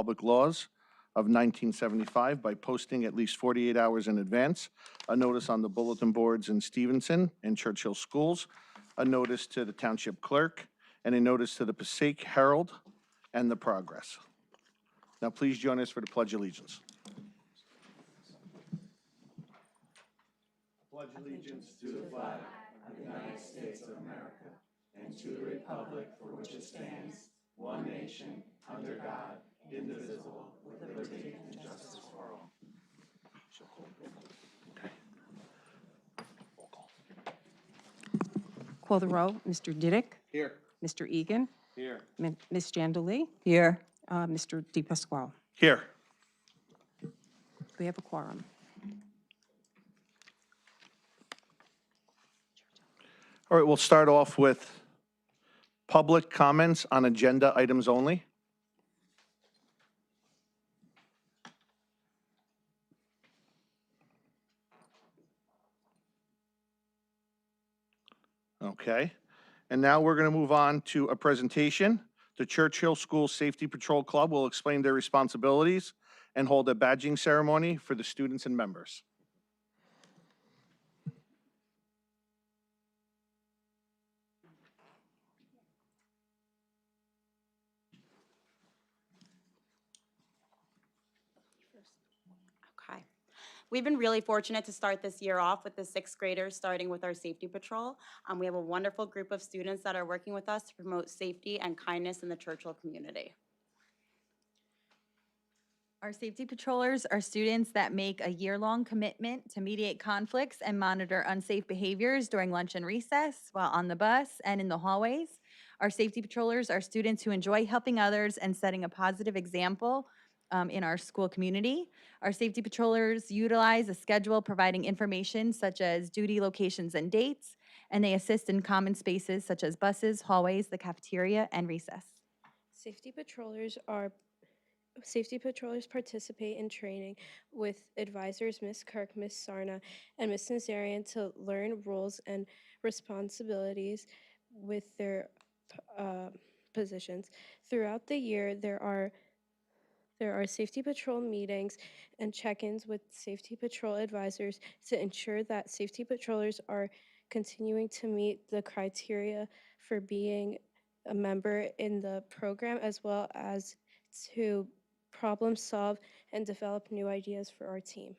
Public Laws of 1975 by posting at least 48 hours in advance a notice on the bulletin boards in Stevenson and Churchill schools, a notice to the township clerk, and a notice to the Passaic Herald and the Progress. Now, please join us for the Pledge of Allegiance. Pledge allegiance to the flag of the United States of America and to the republic for which it stands, one nation, under God, indivisible, with liberty and justice for all. Call the roll. Mr. Diddick. Here. Mr. Egan. Here. Ms. Jandalee. Here. Mr. DePasquale. Here. We have a quorum. All right, we'll start off with public comments on agenda items only. Okay, and now we're going to move on to a presentation. The Churchill School Safety Patrol Club will explain their responsibilities and hold a badging ceremony for the students and members. Okay. We've been really fortunate to start this year off with the sixth graders starting with our safety patrol. We have a wonderful group of students that are working with us to promote safety and kindness in the Churchill community. Our safety patrollers are students that make a year-long commitment to mediate conflicts and monitor unsafe behaviors during lunch and recess, while on the bus and in the hallways. Our safety patrollers are students who enjoy helping others and setting a positive example in our school community. Our safety patrollers utilize a schedule providing information such as duty locations and dates, and they assist in common spaces such as buses, hallways, the cafeteria, and recess. Safety patrollers participate in training with advisors Ms. Kirk, Ms. Sarna, and Ms. Nazarian to learn roles and responsibilities with their positions. Throughout the year, there are safety patrol meetings and check-ins with safety patrol advisors to ensure that safety patrollers are continuing to meet the criteria for being a member in the program, as well as to problem solve and develop new ideas for our team.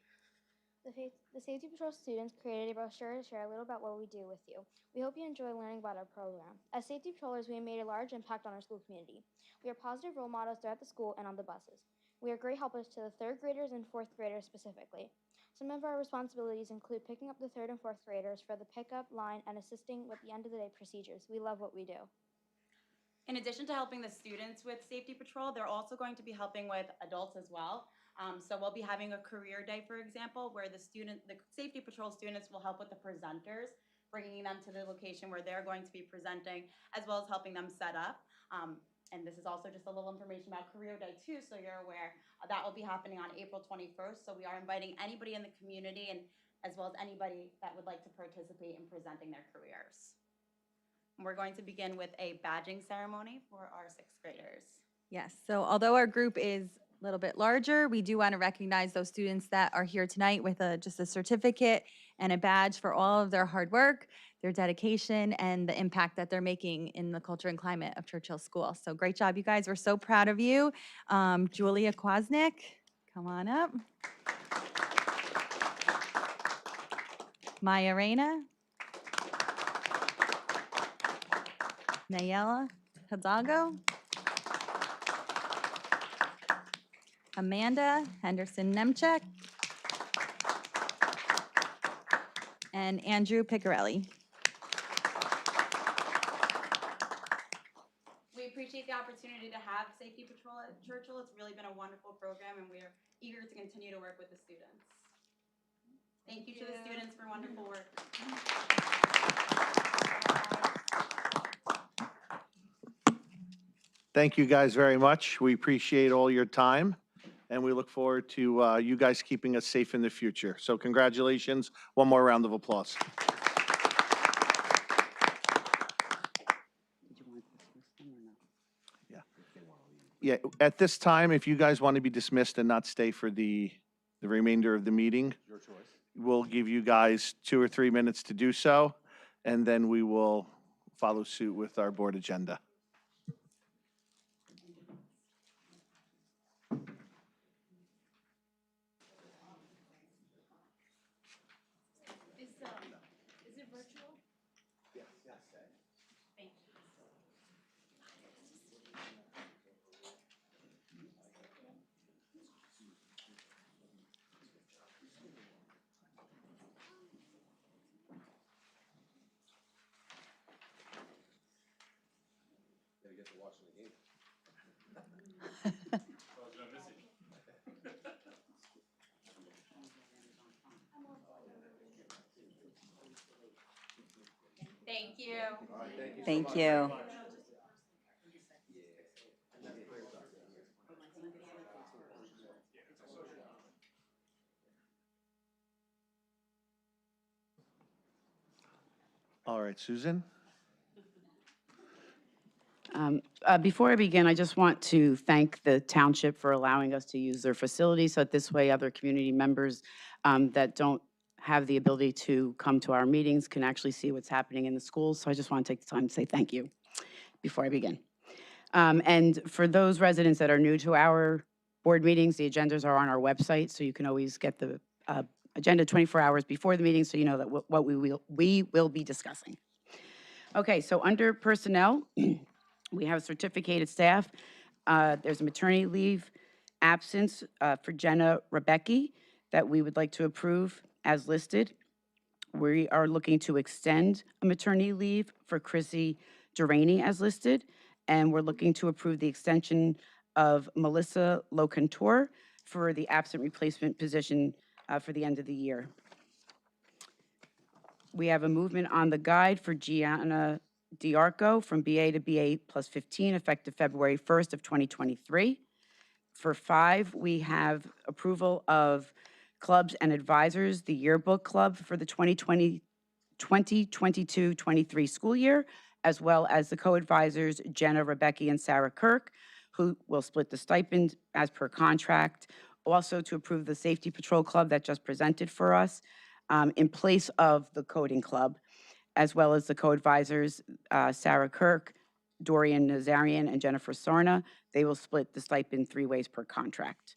The Safety Patrol students created a brochure to share a little about what we do with you. We hope you enjoy learning about our program. As safety patrollers, we have made a large impact on our school community. We are positive role models throughout the school and on the buses. We are great helpers to the third graders and fourth graders specifically. Some of our responsibilities include picking up the third and fourth graders for the pickup line and assisting with the end of the day procedures. We love what we do. In addition to helping the students with safety patrol, they're also going to be helping with adults as well. So we'll be having a career day, for example, where the safety patrol students will help with the presenters, bringing them to the location where they're going to be presenting, as well as helping them set up. And this is also just a little information about career day too, so you're aware. That will be happening on April 21st. So we are inviting anybody in the community, and as well as anybody that would like to participate in presenting their careers. We're going to begin with a badging ceremony for our sixth graders. Yes, so although our group is a little bit larger, we do want to recognize those students that are here tonight with just a certificate and a badge for all of their hard work, their dedication, and the impact that they're making in the culture and climate of Churchill School. So great job, you guys. We're so proud of you. Julia Kwasnick, come on up. Maya Reyna. Nayela Hidalgo. Amanda Henderson-Nemchek. And Andrew Piccarelli. We appreciate the opportunity to have Safety Patrol at Churchill. It's really been a wonderful program, and we're eager to continue to work with the students. Thank you to the students for wonderful work. Thank you guys very much. We appreciate all your time, and we look forward to you guys keeping us safe in the future. So congratulations. One more round of applause. Did you want this one or no? Yeah. Yeah, at this time, if you guys want to be dismissed and not stay for the remainder of the meeting, we'll give you guys 2 or 3 minutes to do so, and then we will follow suit with our board agenda. Thank you. Thank you. All right, Susan? Before I begin, I just want to thank the township for allowing us to use their facilities, so that this way other community members that don't have the ability to come to our meetings can actually see what's happening in the schools. So I just want to take the time to say thank you before I begin. And for those residents that are new to our board meetings, the agendas are on our website, so you can always get the agenda 24 hours before the meeting, so you know that what we will be discussing. Okay, so under personnel, we have certificated staff. There's a maternity leave absence for Jenna Rebecki that we would like to approve as listed. We are looking to extend a maternity leave for Chrissy Durrani as listed. And we're looking to approve the extension of Melissa Locantor for the absent replacement position for the end of the year. We have a movement on the guide for Gianna Diarco from BA to BA plus 15, effective February 1st of 2023. For 5, we have approval of clubs and advisors, the yearbook club for the 2022-23 school year, as well as the co-advisors, Jenna Rebecki and Sarah Kirk, who will split the stipend as per contract. Also to approve the Safety Patrol Club that just presented for us in place of the Coding Club, as well as the co-advisors, Sarah Kirk, Dorian Nazarian, and Jennifer Sarna. They will split the stipend 3 ways per contract.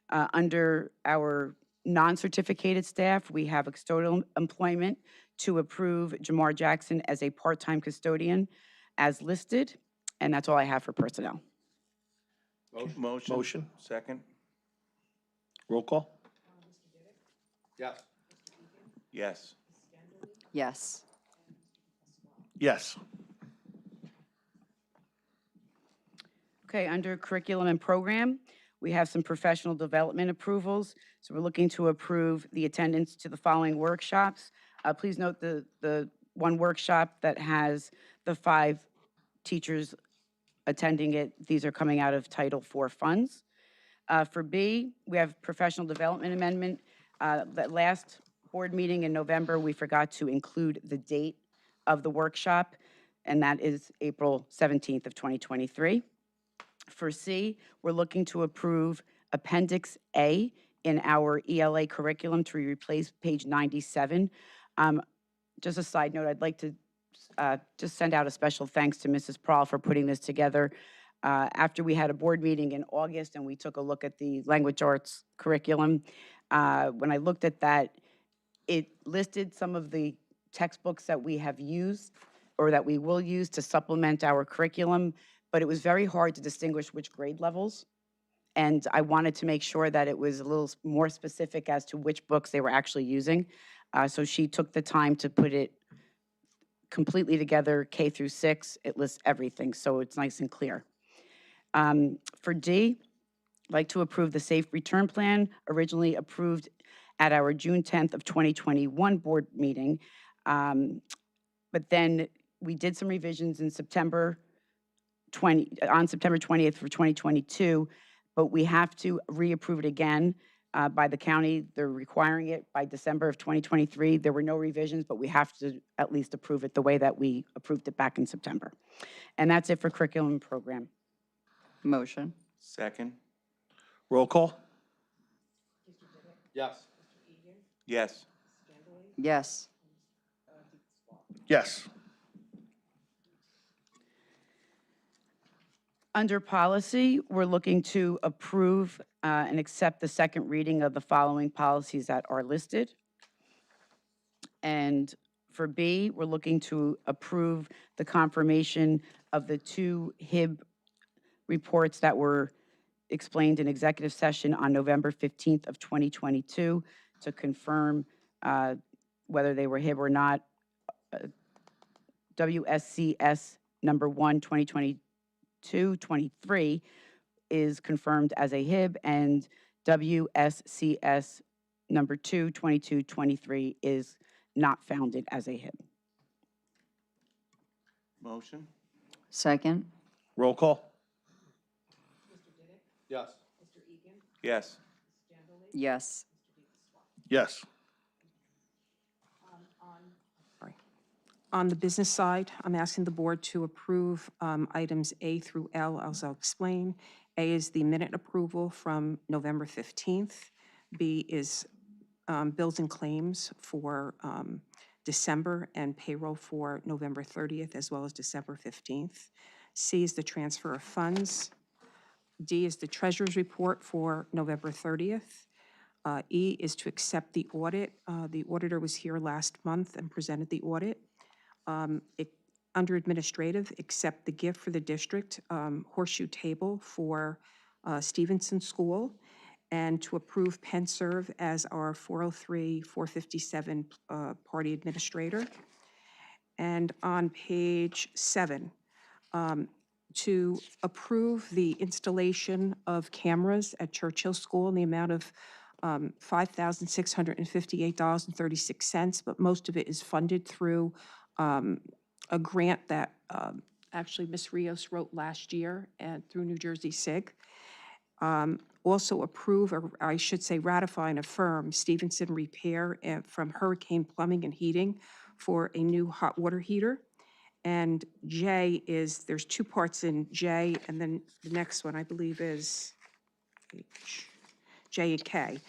Under our non-certificated staff, we have custodial employment to approve Jamar Jackson as a part-time custodian as listed, and that's all I have for personnel. Motion. Second? Roll call? Yes. Yes. Yes. Okay, under curriculum and program, we have some professional development approvals. So we're looking to approve the attendance to the following workshops. Please note the one workshop that has the 5 teachers attending it. These are coming out of Title IV funds. For B, we have professional development amendment. That last board meeting in November, we forgot to include the date of the workshop, and that is April 17th of 2023. For C, we're looking to approve Appendix A in our ELA curriculum to replace page 97. Just a side note, I'd like to just send out a special thanks to Mrs. Prahl for putting this together. After we had a board meeting in August and we took a look at the language arts curriculum, when I looked at that, it listed some of the textbooks that we have used or that we will use to supplement our curriculum, but it was very hard to distinguish which grade levels. And I wanted to make sure that it was a little more specific as to which books they were actually using. So she took the time to put it completely together, K through 6. It lists everything, so it's nice and clear. For D, I'd like to approve the safe return plan, originally approved at our June 10th of 2021 board meeting. But then we did some revisions in September 20th for 2022, but we have to reapprove it again by the county. They're requiring it by December of 2023. There were no revisions, but we have to at least approve it the way that we approved it back in September. And that's it for curriculum and program. Motion. Second. Roll call? Yes. Yes. Yes. Yes. Under policy, we're looking to approve and accept the second reading of the following policies that are listed. And for B, we're looking to approve the confirmation of the 2 HIB reports that were explained in executive session on November 15th of 2022 to confirm whether they were HIB or not. WSCS number 1, 2022-23 is confirmed as a HIB, and WSCS number 2, 22-23 is not founded as a HIB. Motion? Second. Roll call? Yes. Yes. Yes. Yes. Sorry. On the business side, I'm asking the board to approve items A through L, as I'll explain. A is the minute approval from November 15th. B is bills and claims for December and payroll for November 30th, as well as December 15th. C is the transfer of funds. D is the treasurer's report for November 30th. E is to accept the audit. The auditor was here last month and presented the audit. Under administrative, accept the gift for the district horseshoe table for Stevenson School, and to approve PennServe as our 403, 457 party administrator. And on page 7, to approve the installation of cameras at Churchill School in the amount of $5,658.36, but most of it is funded through a grant that actually Ms. Rios wrote last year and through New Jersey SIG. Also approve, or I should say ratify and affirm Stevenson Repair from Hurricane Plumbing and Heating for a new hot water heater. And J is, there's 2 parts in J, and then the next one I believe is J and K.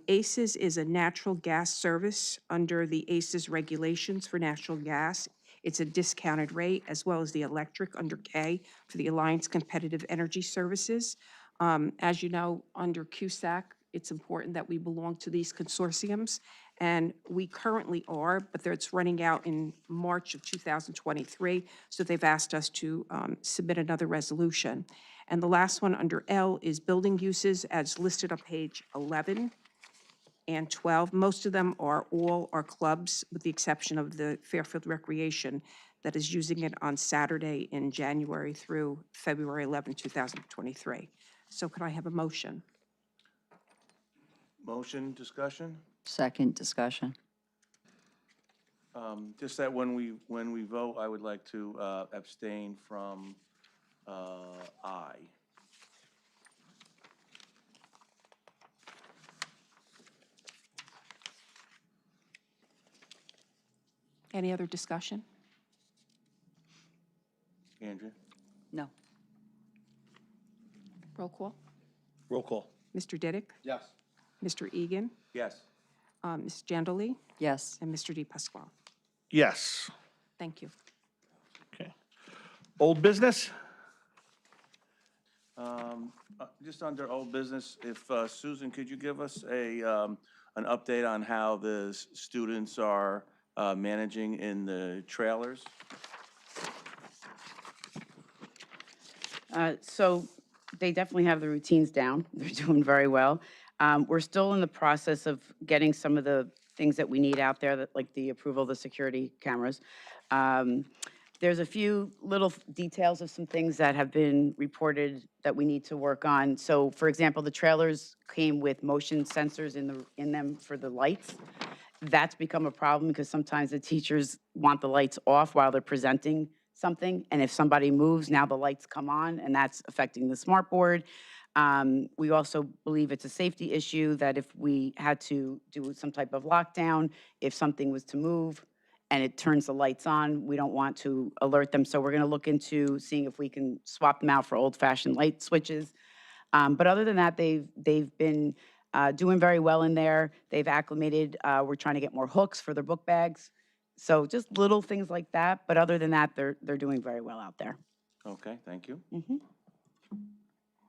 ACES is a natural gas service under the ACES regulations for natural gas. It's a discounted rate, as well as the electric under K for the Alliance Competitive Energy Services. As you know, under CUSAC, it's important that we belong to these consortiums, and we currently are, but it's running out in March of 2023, so they've asked us to submit another resolution. And the last one under L is building uses as listed on page 11 and 12. Most of them are all our clubs, with the exception of the Fairfield Recreation that is using it on Saturday in January through February 11, 2023. So could I have a motion? Motion, discussion? Second. Discussion. Just that when we vote, I would like to abstain from I. Any other discussion? Andrea? No. Roll call. Roll call? Mr. Diddick? Yes. Mr. Egan? Yes. Ms. Jandali? Yes. And Mr. Di Pasquale. Yes. Thank you. Okay. Old business? Just under old business, if Susan, could you give us an update on how the students are managing in the trailers? So they definitely have the routines down. They're doing very well. We're still in the process of getting some of the things that we need out there, that, like the approval of the security cameras. There's a few little details of some things that have been reported that we need to work on. So, for example, the trailers came with motion sensors in them for the lights. That's become a problem because sometimes the teachers want the lights off while they're presenting something, and if somebody moves, now the lights come on, and that's affecting the smart board. We also believe it's a safety issue that if we had to do some type of lockdown, if something was to move and it turns the lights on, we don't want to alert them. So we're going to look into seeing if we can swap them out for old-fashioned light switches. But other than that, they've been doing very well in there. They've acclimated. We're trying to get more hooks for their book bags. So just little things like that. But other than that, they're doing very well out there. Okay, thank you.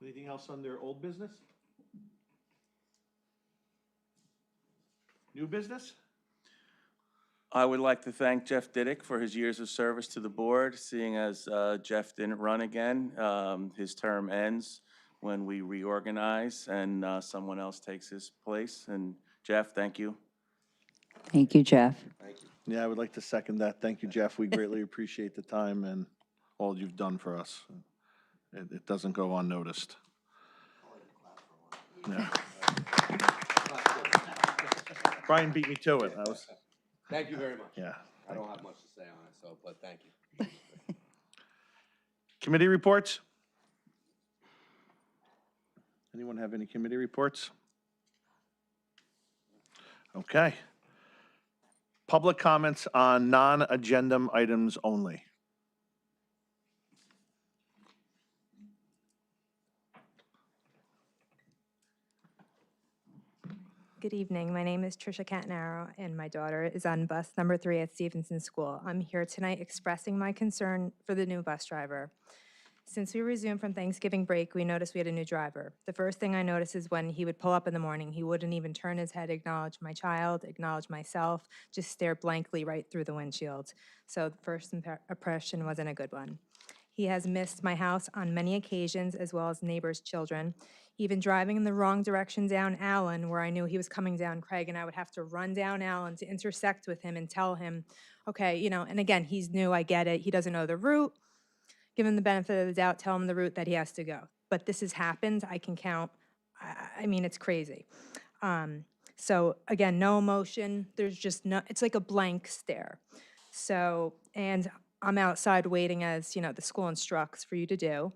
Anything else under old business? New business? I would like to thank Jeff Diddick for his years of service to the board, seeing as Jeff didn't run again. His term ends when we reorganize and someone else takes his place. And Jeff, thank you. Thank you, Jeff. Yeah, I would like to second that. Thank you, Jeff. We greatly appreciate the time and all you've done for us. It doesn't go unnoticed. Yeah. Brian beat me to it. Thank you very much. Yeah. I don't have much to say on it, so, but thank you. Committee reports? Anyone have any committee reports? Okay. Public comments on non-agenda items only. Good evening. My name is Trisha Catanaro, and my daughter is on bus number 3 at Stevenson School. I'm here tonight expressing my concern for the new bus driver. Since we resumed from Thanksgiving break, we noticed we had a new driver. The first thing I noticed is when he would pull up in the morning, he wouldn't even turn his head, acknowledge my child, acknowledge myself, just stare blankly right through the windshield. So the first impression wasn't a good one. He has missed my house on many occasions, as well as neighbors' children. Even driving in the wrong direction down Allen, where I knew he was coming down Craig, and I would have to run down Allen to intersect with him and tell him, okay, you know, and again, he's new, I get it. He doesn't know the route. Give him the benefit of the doubt, tell him the route that he has to go. But this has happened. I can count. I mean, it's crazy. So again, no emotion. There's just no, it's like a blank stare. So, and I'm outside waiting as, you know, the school instructs for you to do.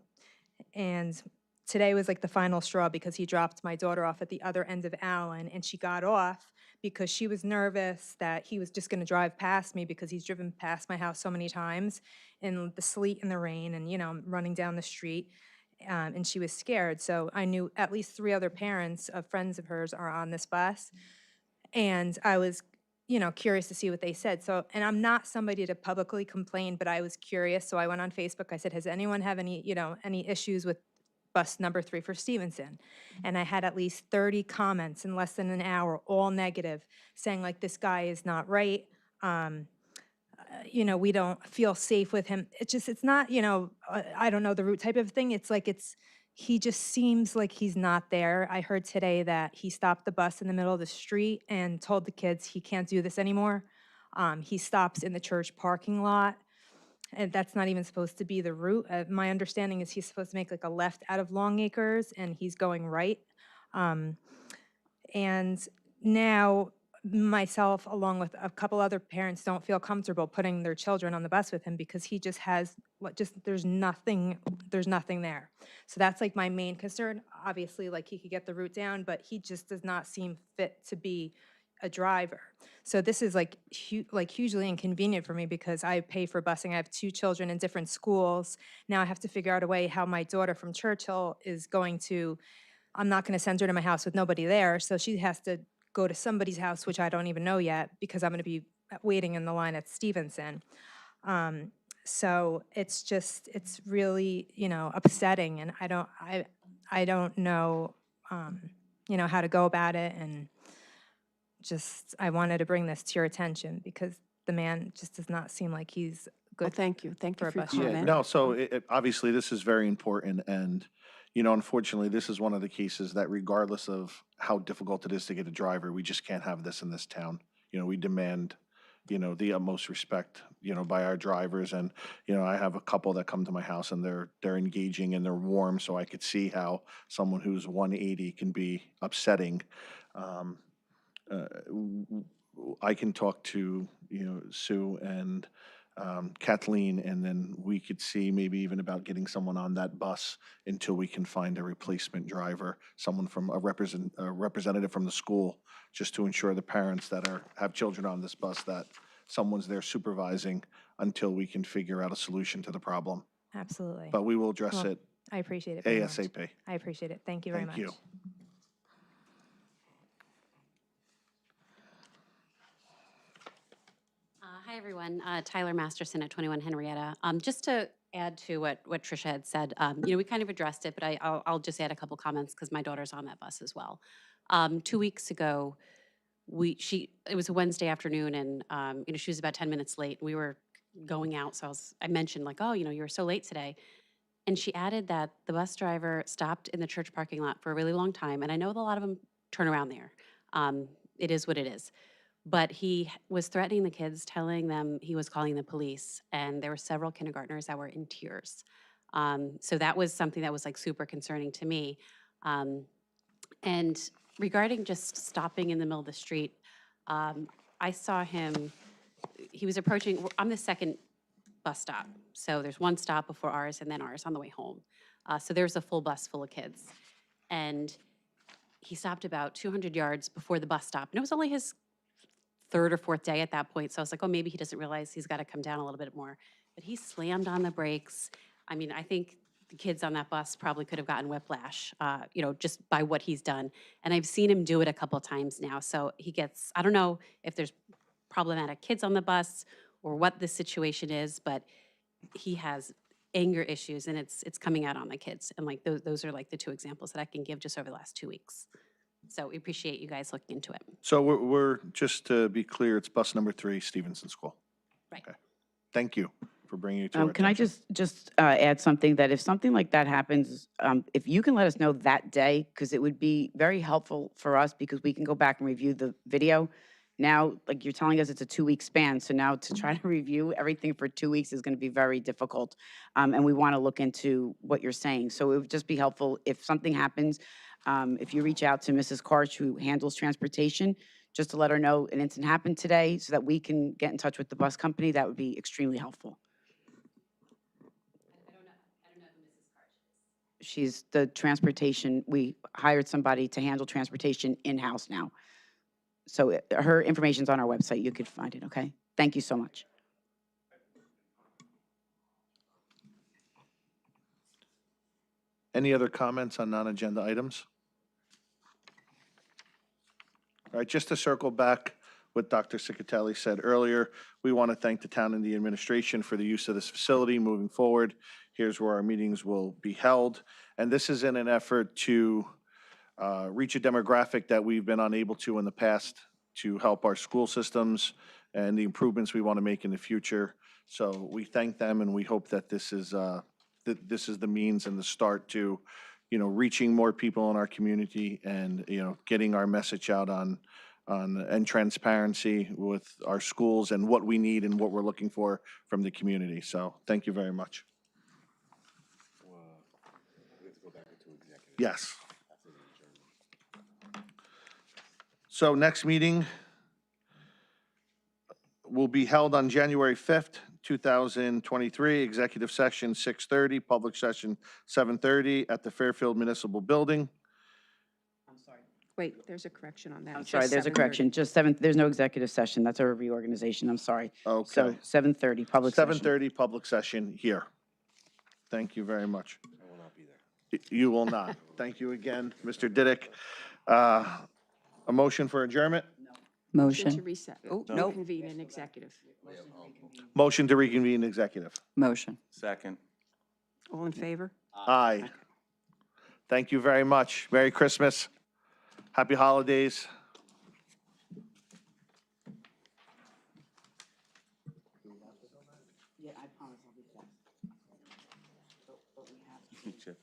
And today was like the final straw because he dropped my daughter off at the other end of Allen, and she got off because she was nervous that he was just going to drive past me because he's driven past my house so many times in the sleet and the rain and, you know, running down the street. And she was scared. So I knew at least 3 other parents of friends of hers are on this bus. And I was, you know, curious to see what they said. So, and I'm not somebody to publicly complain, but I was curious. So I went on Facebook. I said, has anyone have any, you know, any issues with bus number 3 for Stevenson? And I had at least 30 comments in less than an hour, all negative, saying like, this guy is not right. You know, we don't feel safe with him. It's just, it's not, you know, I don't know the route type of thing. It's like, he just seems like he's not there. I heard today that he stopped the bus in the middle of the street and told the kids he can't do this anymore. He stops in the church parking lot, and that's not even supposed to be the route. My understanding is he's supposed to make like a left out of Long Acres, and he's going right. And now myself, along with a couple other parents, don't feel comfortable putting their children on the bus with him because he just has, there's nothing there. So that's like my main concern. Obviously, like he could get the route down, but he just does not seem fit to be a driver. So this is like hugely inconvenient for me because I pay for busing. I have 2 children in different schools. Now I have to figure out a way how my daughter from Churchill is going to, I'm not going to send her to my house with nobody there. So she has to go to somebody's house, which I don't even know yet, because I'm going to be waiting in the line at Stevenson. So it's just, it's really, you know, upsetting, and I don't know, you know, how to go about it. And just, I wanted to bring this to your attention because the man just does not seem like he's Well, good. thank you. Thank you for a for your bus driver. comment. No, so obviously this is very important, and, you know, unfortunately, this is one of the cases that regardless of how difficult it is to get a driver, we just can't have this in this town. You know, we demand, you know, the utmost respect, you know, by our drivers, and, you know, I have a couple that come to my house and they're engaging and they're warm, so I could see how someone who's 180 can be upsetting. I can talk to, you know, Sue and Kathleen, and then we could see maybe even about getting someone on that bus until we can find a replacement driver, someone from a representative from the school, just to ensure the parents that have children on this bus that someone's there supervising until we can figure out a solution to the problem. Absolutely. But we will address Well, it I appreciate it very much. ASAP. I appreciate it. Thank you very much. Thank you. Hi, everyone. Tyler Masterson at 21 Henrietta. Just to add to what Tricia had said, we kind of addressed it, but I'll just add a couple comments because my daughter's on that bus as well. 2 weeks ago, it was a Wednesday afternoon, and she was about 10 minutes late. We were going out, so I mentioned like, oh, you were so late today. And she added that the bus driver stopped in the church parking lot for a really long time, and I know that a lot of them turn around there. It is what it is. But he was threatening the kids, telling them he was calling the police, and there were several kindergartners that were in tears. So that was something that was like super concerning to me. And regarding just stopping in the middle of the street, I saw him, he was approaching, I'm the second bus stop. So there's one stop before ours and then ours on the way home. So there's a full bus full of kids. And he stopped about 200 yards before the bus stop. And it was only his third or fourth day at that point. So I was like, oh, maybe he doesn't realize he's got to come down a little bit more. But he slammed on the brakes. I mean, I think the kids on that bus probably could have gotten whiplash, just by what he's done. And I've seen him do it a couple times now. So I don't know if there's problematic kids on the bus or what the situation is, but he has anger issues and it's coming out on the kids. And like those are like the two examples that I can give just over the last 2 weeks. So we appreciate you guys looking into it. So we're just to be clear, it's bus number 3, Stevenson School. Right. Okay. Thank you for bringing it to our Can I attention. just add something, that if something like that happens, if you can let us know that day, because it would be very helpful for us, because we can go back and review the video. Now, like you're telling us, it's a 2-week span, so now to try to review everything for 2 weeks is going to be very difficult, and we want to look into what you're saying. So it would just be helpful if something happens, if you reach out to Mrs. Karch, who handles transportation, just to let her know an incident happened today, so that we can get in touch with the bus company. That would be extremely helpful. I don't know who Mrs. Karch is. She's the transportation, we hired somebody to handle transportation in-house now. So her information's on our website, you could find it, okay? Thank you so much. Any other comments on non-agenda items? All right, just to circle back what Dr. Cicatelli said earlier, we want to thank the town and the administration for the use of this facility moving forward. Here's where our meetings will be held. And this is in an effort to reach a demographic that we've been unable to in the past, to help our school systems and the improvements we want to make in the future. So we thank them, and we hope that this is the means and the start to, reaching more people in our community and, getting our message out on and transparency with our schools and what we need and what we're looking for from the community. So thank you very much. Yes. So next meeting will be held on January 5th, 2023, executive session 6:30, public session 7:30 at the Fairfield Municipal Building. I'm sorry. Wait, there's a correction on that. I'm It's sorry, just there's a 7:30. correction, there's no executive session, that's a reorganization, I'm sorry. Okay. So 7:30, public session. 7:30, public session here. Thank you very much. I will not be there. You will not. Thank you again, Mr. Diddick. A motion for adjournment? Motion to Motion. reset, Oh, no. reconvene in executive. Motion to reconvene executive. Motion. Second. All in favor? Aye. Thank you very much. Merry Christmas. Happy holidays. Yeah, I promise I'll be fast. Jeff.